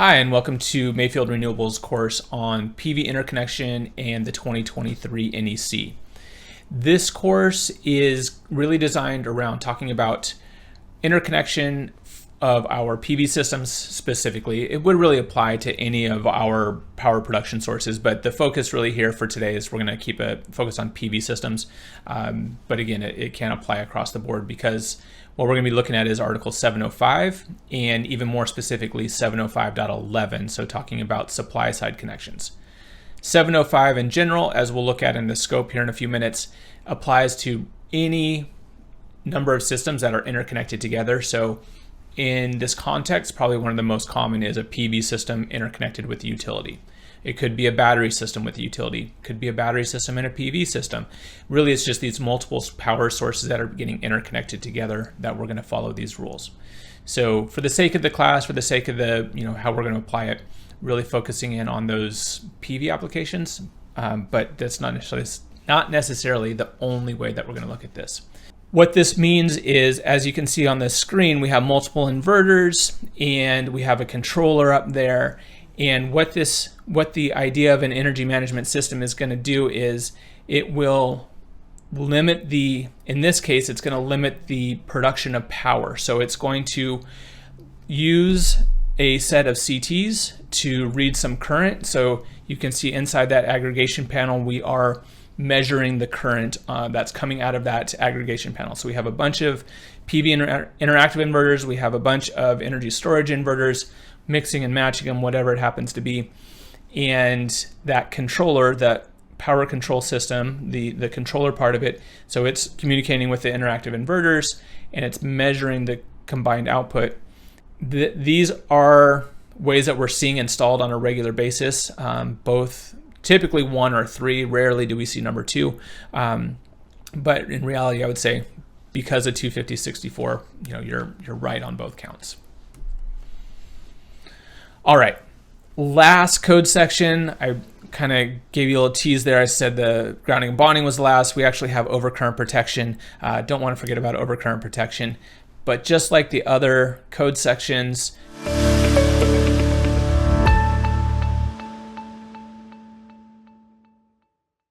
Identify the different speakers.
Speaker 1: Hi, and welcome to Mayfield Renewables course on PV interconnection and the 2023 NEC. This course is really designed around talking about interconnection of our PV systems specifically. It would really apply to any of our power production sources, but the focus really here for today is we're going to keep a focus on PV systems. But again, it can apply across the board because what we're going to be looking at is Article 705 and even more specifically 705.11, so talking about supply side connections. 705 in general, as we'll look at in the scope here in a few minutes, applies to any number of systems that are interconnected together. So in this context, probably one of the most common is a PV system interconnected with a utility. It could be a battery system with a utility. It could be a battery system and a PV system. Really, it's just these multiple power sources that are getting interconnected together that we're going to follow these rules. So for the sake of the class, for the sake of the, how we're going to apply it, really focusing in on those PV applications, but that's not necessarily the only way that we're going to look at this. What this means is, as you can see on the screen, we have multiple inverters and we have a controller up there. And what the idea of an energy management system is going to do is it will limit in this case, it's going to limit the production of power. So it's going to use a set of CTs to read some current. So you can see inside that aggregation panel, we are measuring the current that's coming out of that aggregation panel. So we have a bunch of PV interactive inverters, we have a bunch of energy storage inverters, mixing and matching them, whatever it happens to be. And that controller, that power control system, the controller part of it, so it's communicating with the interactive inverters and it's measuring the combined output. These are ways that we're seeing installed on a regular basis, both typically 1 or 3, rarely do we see number 2. But in reality, I would say because of 250/64, you're right on both counts. All right, last code section. I kind of gave you a little tease there. I said the grounding and bonding was last. We actually have overcurrent protection. Don't want to forget about overcurrent protection. But just like the other code sections,